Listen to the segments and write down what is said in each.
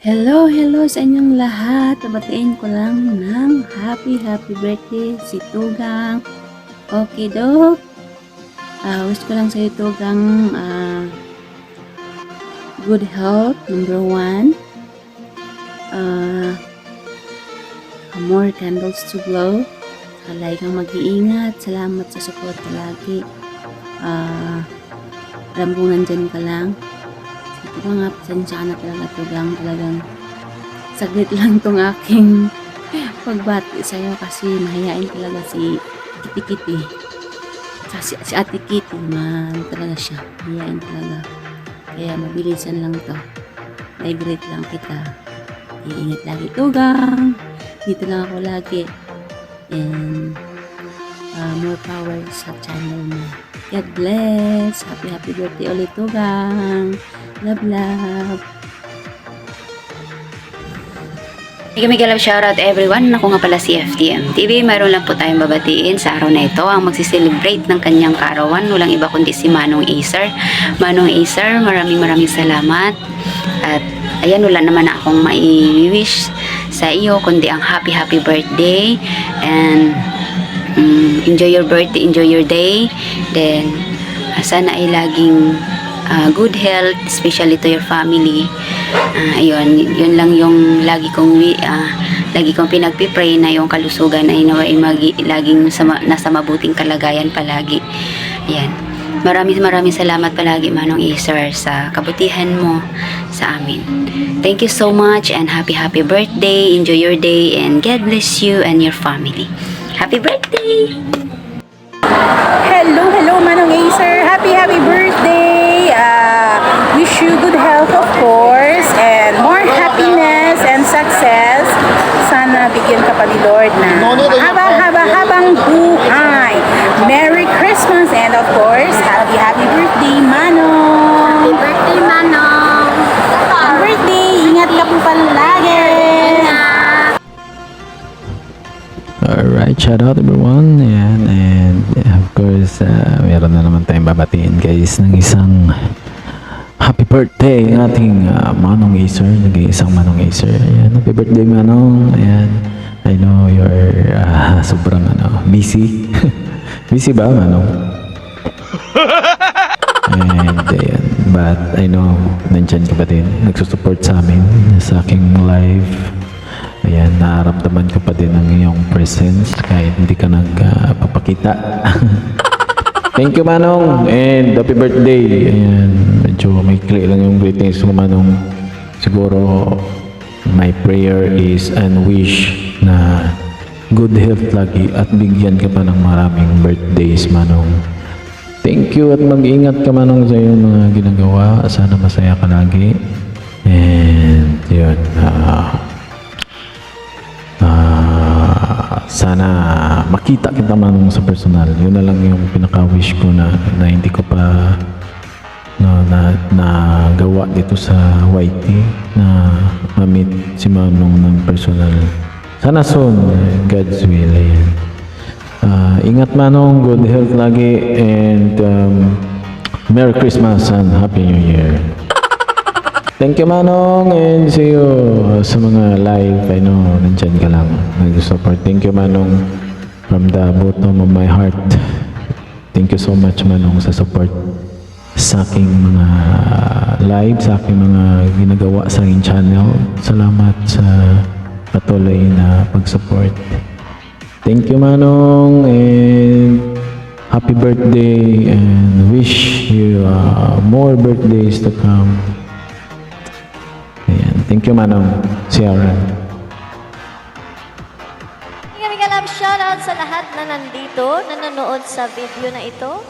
Hello, hello sa inyong lahat. Tabatiin ko lang ng happy birthday si Tugang. Okay, Dok. Wish ko lang sa iyo, Tugang, good health, number one. More candles to blow. Lagi kang mag-iingat. Salamat sa support lagi. Alam kong nandyan ka lang. Ito nga, pasensya ka na talaga, Tugang. Talagang saglit lang tong aking pagbati sa'yo kasi mahihain talaga si Kitty. Si Ate Kitty, man talaga siya. Mahihain talaga. Kaya mabilisan lang to. I-greet lang kita. Iingat lagi, Tugang. Dito lang ako lagi. And more power sa channel mo. God bless. Happy birthday ulit, Tugang. Love. Mega love shoutout everyone. Ako nga pala si FTM TV. Mayroon lang po tayong babatiin sa araw na ito. Ang magsiselebrate ng kanyang kaarawan. Walang iba kundi si Manong Acer. Manong Acer, maraming salamat. At ayan, wala naman akong mai-wish sa iyo kundi ang happy birthday. And enjoy your birthday, enjoy your day. Then sana ay laging good health, especially to your family. Yun lang yung lagi kong pinagpipray na yung kalusugan ay naway laging nasa mabuting kalagayan palagi. Ayan. Maraming salamat palagi, Manong Acer, sa kabutihan mo sa amin. Thank you so much and happy birthday. Enjoy your day and God bless you and your family. Happy birthday! Hello, Manong Acer. Happy birthday. Wish you good health, of course, and more happiness and success. Sana bigyan ka pa ni Lord na habang buhay. Merry Christmas and of course, happy birthday, Manong. Happy birthday, Manong! Happy birthday. Ingat ka po palagi. Alright, shout out everyone. Ayan, and of course, meron na naman tayong babatiin guys ng isang happy birthday ng ating Manong Acer, nag-iisang Manong Acer. Ayan, happy birthday, Manong. Ayan, I know you're sobrang busy. Busy ba, Manong? And ayan, but I know nandyan ka pa din, nagsusupport sa amin sa aking live. Ayan, nararamdaman ko pa din ang iyong presence kahit hindi ka nagpapakita. Thank you, Manong, and happy birthday. Ayan, medyo may clear lang yung greetings ko, Manong. Siguro my prayer is and wish na good health lagi at bigyan ka pa ng maraming birthdays, Manong. Thank you at mag-ingat ka, Manong, sa iyong mga ginagawa. Sana masaya ka lagi. And yun, sana makita kita, Manong, sa personal. Yun na lang yung pinaka-wish ko na hindi ko pa nagawa dito sa YT na ma-meet si Manong ng personal. Sana soon, God's will. Ayan. Ingat, Manong, good health lagi, and Merry Christmas and Happy New Year. Thank you, Manong, and see you sa mga live. I know, nandyan ka lang, nag-support. Thank you, Manong, from the bottom of my heart. Thank you so much, Manong, sa support sa aking mga live, sa aking mga ginagawa sa aking channel. Salamat sa patuloy na pag-support. Thank you, Manong, and happy birthday, and wish you more birthdays to come. Thank you, Manong. Ciaran. Mega love shoutout sa lahat na nandito, nanonood sa video na ito.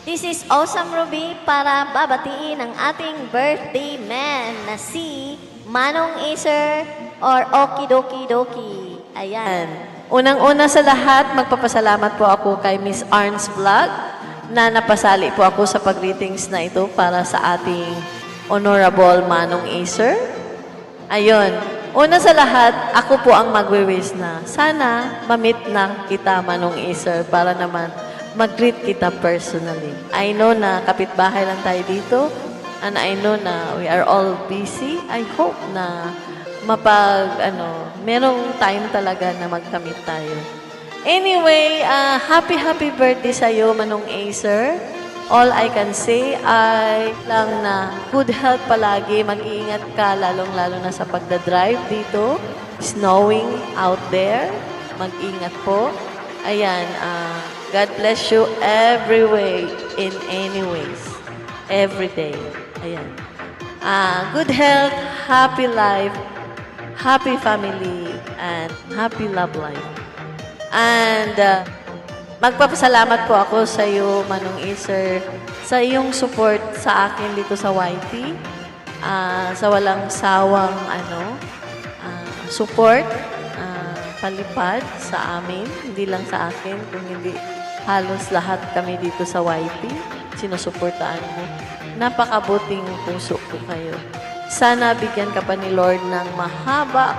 This is Awesome Ruby para babatiin ang ating birthday man na si Manong Acer or Okidoki. Ayan. Unang-una sa lahat, magpapasalamat po ako kay Miss Arns Vlog na napasali po ako sa pag-greetings na ito para sa ating Honorable Manong Acer. Ayun, una sa lahat, ako po ang magwe-wish na sana ma-meet na kita, Manong Acer, para naman mag-greet kita personally. I know na kapitbahay lang tayo dito, And I know na we are all busy. I hope na merong time talaga na magkamit tayo. Anyway, happy birthday sa'yo, Manong Acer. All I can say ay lang na good health palagi. Mag-iingat ka, lalong-lalo na sa pagdadrive dito. Snowing out there. Mag-ingat po. Ayan, God bless you every way, in any ways. Every day. Ayan. Good health, happy life, happy family, and happy love life. And magpapasalamat po ako sa iyo, Manong Acer, sa iyong support sa akin dito sa YT. Sa walang sawang support, palipad sa amin, hindi lang sa akin, kung hindi halos lahat kami dito sa YT, sinusuportaan mo. Napakabuting puso ko kayo. Sana bigyan ka pa ni Lord ng mahaba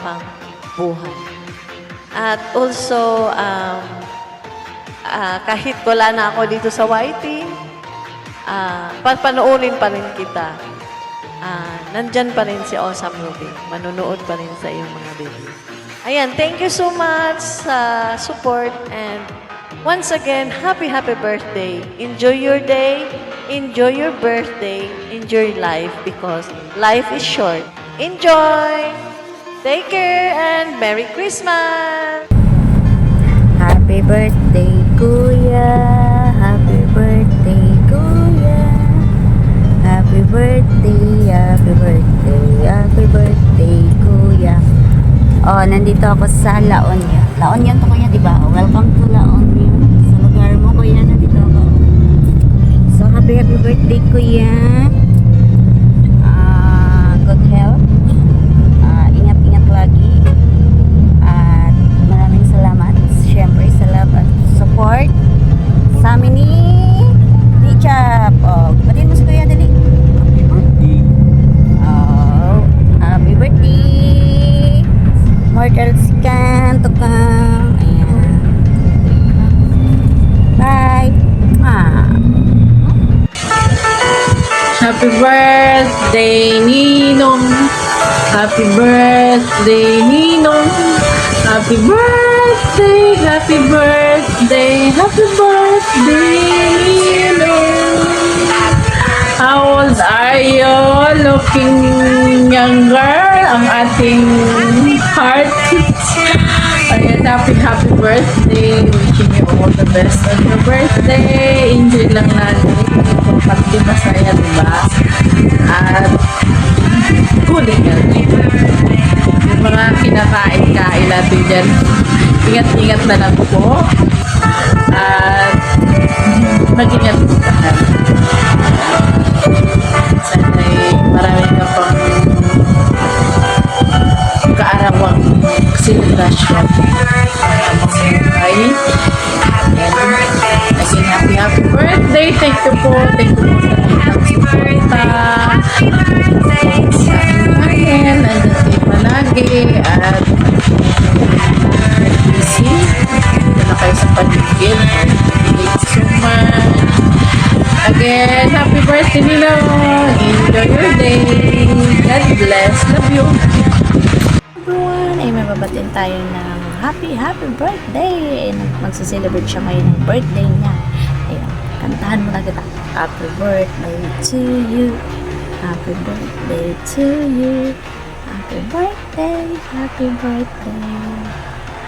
pang buhay. At also, kahit wala na ako dito sa YT, papanoorin pa rin kita. Nandyan pa rin si Awesome Ruby. Manunood pa rin sa iyong mga video. Ayan, thank you so much sa support, and once again, happy birthday. Enjoy your day, enjoy your birthday, enjoy life because life is short. Enjoy! Take care and Merry Christmas! Happy birthday, Kuya. Happy birthday, Kuya. Happy birthday, happy birthday, happy birthday, Kuya. Oh, nandito ako sa La Union. La Union to, Kuya, di ba? Welcome to La Union. Sa lugar mo, Kuya, nandito ako. So, happy birthday, Kuya. Good health. Ingat-ingat lagi. At maraming salamat. Siyempre, sa love at support sa amin ni Chap. Oh, batiin mo si Kuya, dali. Happy birthday. Oh, happy birthday. Mortal scan to come. Ayan. Bye. Happy birthday, Ninong! Happy birthday, Ninong! Happy birthday, happy birthday, happy birthday, Ninong! How old are you? Looking younger, ang ating heart. Ayan, happy birthday. Wishing you all the best on your birthday. Enjoy lang natin. Pag di masaya, diba? At good health. Yung mga kinakain-kain natin dyan, ingat-ingat na lang po. At mag-ingat po tayo. Sana'y marami ka pang kaarawang selebrasyon. Ay, again, happy birthday. Thank you po. Thank you po sa suporta. Sa akin, nandun kayo palagi. At busy. Ito na kayo sa paligid. Thank you so much. Again, happy birthday, Ninong. Enjoy your day. God bless. Love you. Everyone, ay mababatin tayo ng happy birthday. And magsiselebrate siya ngayon ng birthday niya. Ayan, kantahan mo na kita. Happy birthday to you. Happy birthday to you. Happy birthday, happy birthday.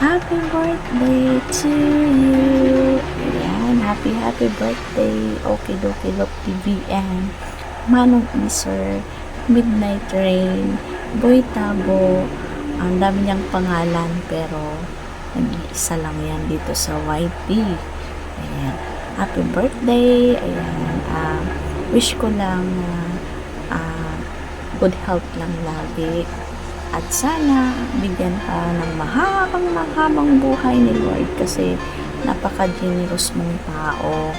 Happy birthday to you. Ayan, happy birthday. Okay, Lok TVN. Manong Acer. Midnight Rain. Boy Tabo. Ang dami niyang pangalan pero nag-iisa lang yan dito sa YT. Ayan. Happy birthday. Ayan. Wish ko lang good health lang lagi. At sana bigyan ka ng mahabang buhay ni Lord kasi napaka-generous mong tao.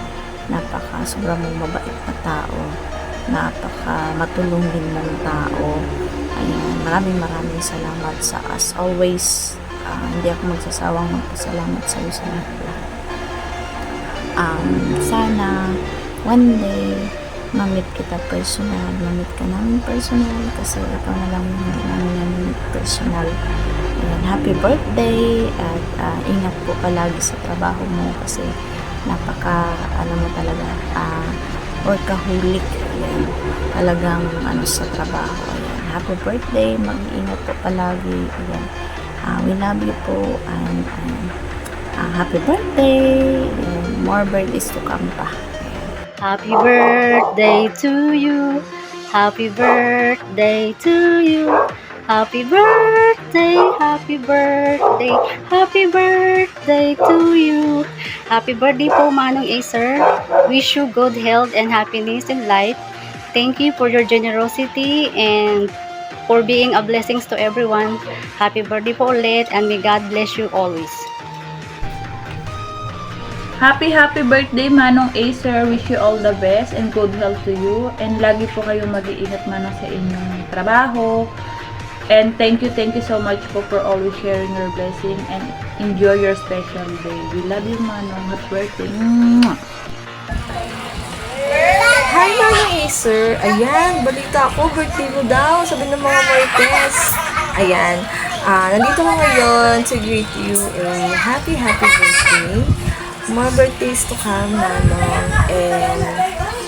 Sobrang mong mabait na tao. Matulungin mong tao. Ayan, maraming salamat sa as always. Hindi ako magsasawang magpasalamat sa iyo sa lahat. Sana one day ma-meet kita personal. Ma-meet ka namin personal kasi ikaw na lang yung namin personal. Ayan, happy birthday at ingat po palagi sa trabaho mo kasi alam mo talaga, workaholic. Ayan, talagang sa trabaho. Ayan, happy birthday, mag-iingat po palagi. Ayan, we love you po and happy birthday and more birthdays to come pa. Happy birthday to you. Happy birthday to you. Happy birthday, happy birthday, happy birthday to you. Happy birthday po, Manong Acer. Wish you good health and happiness in life. Thank you for your generosity and for being a blessings to everyone. Happy birthday po ulit and may God bless you always. Happy birthday Manong Acer. Wish you all the best and good health to you. And lagi po kayong mag-iingat Manong sa inyong trabaho. And thank you so much po for always sharing your blessing and enjoy your special day. We love you Manong. Happy birthday. Mwah! Hi Manong Acer. Ayan, balita ko, birthday mo daw. Sabi ng mga Martes. Ayan, nandito ko ngayon to greet you a happy birthday. More birthdays to come, Manong. And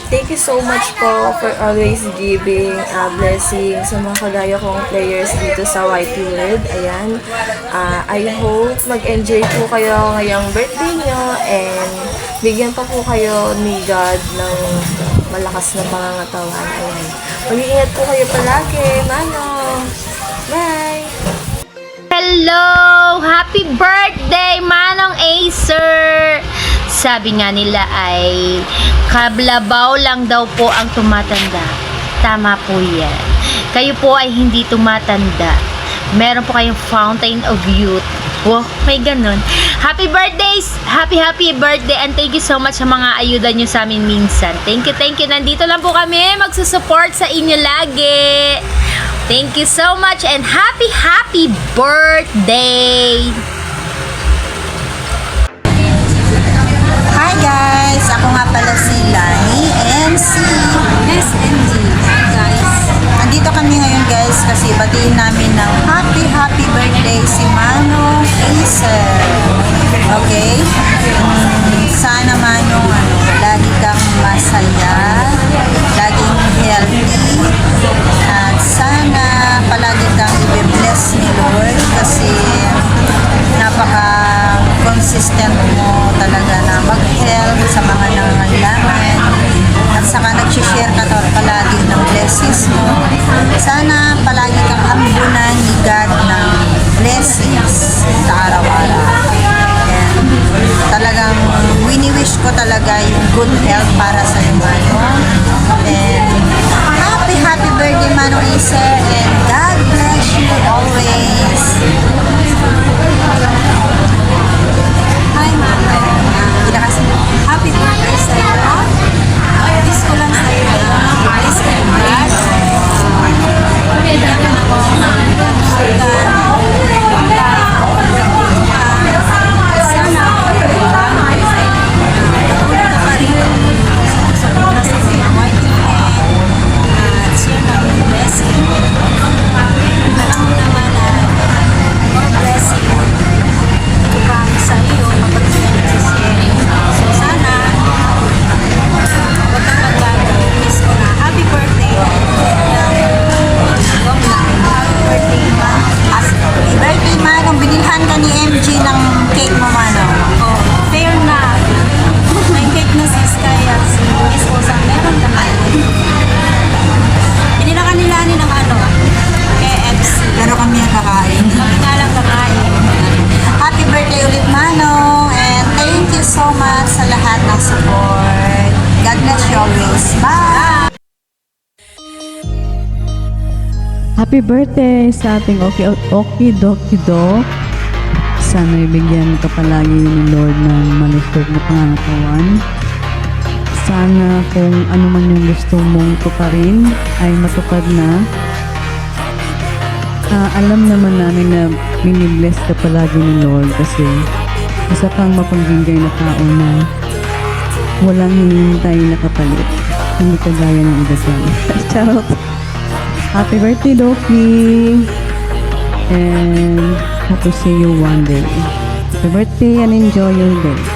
thank you so much po for always giving blessing sa mga kagaya kong players dito sa YT World. Ayan. I hope mag-enjoy po kayo ngayong birthday nyo and bigyan pa po kayo ni God ng malakas na pangangatawan. Ayan. Mag-iingat po kayo palagi, Manong. Bye! Hello! Happy birthday, Manong Acer! Sabi nga nila ay kablabaw lang daw po ang tumatanda. Tama po yan. Kayo po ay hindi tumatanda. Meron po kayong fountain of youth. Wow, may ganun. Happy birthdays! Happy birthday and thank you so much sa mga ayuda nyo sa amin minsan. Thank you. Nandito lang po kami magsusupport sa inyo lagi. Thank you so much and happy birthday! Hi guys! Ako nga pala si Lani and si SMG. Hi guys! Andito kami ngayon guys kasi batiin namin ng happy birthday si Manong Acer. Okay? Sana Manong lagi kang masaya, laging healthy, at sana palagi kang i-bless ni Lord kasi napaka-consistent mo talaga na mag-help sa mga nangangailangan at saka nag-share ka palagi ng blessings mo. Sana palagi kang ambunan ni God ng blessings sa araw-araw. And talagang wini-wish ko talaga yung good health para sa iyo, Manong. And happy birthday, Manong Acer, and God bless you always. Hi, Manong. Happy birthday sa iyo. Wish ko lang sa iyo. Bless ka ng God. Happy birthday sa ating Okidoki Do. Sana ibigyan ka palagi ni Lord ng malusog na pangangatawan. Sana kung ano man yung gusto mong tuparin ay matupad na. Alam naman namin na minibless ka palagi ni Lord kasi isa kang mapagbigay na tao na walang hinihintay na kapalit. Hindi kagaya ng iba dyan. Charot. Happy birthday, Loki. And hope to see you one day. Happy birthday and enjoy your day.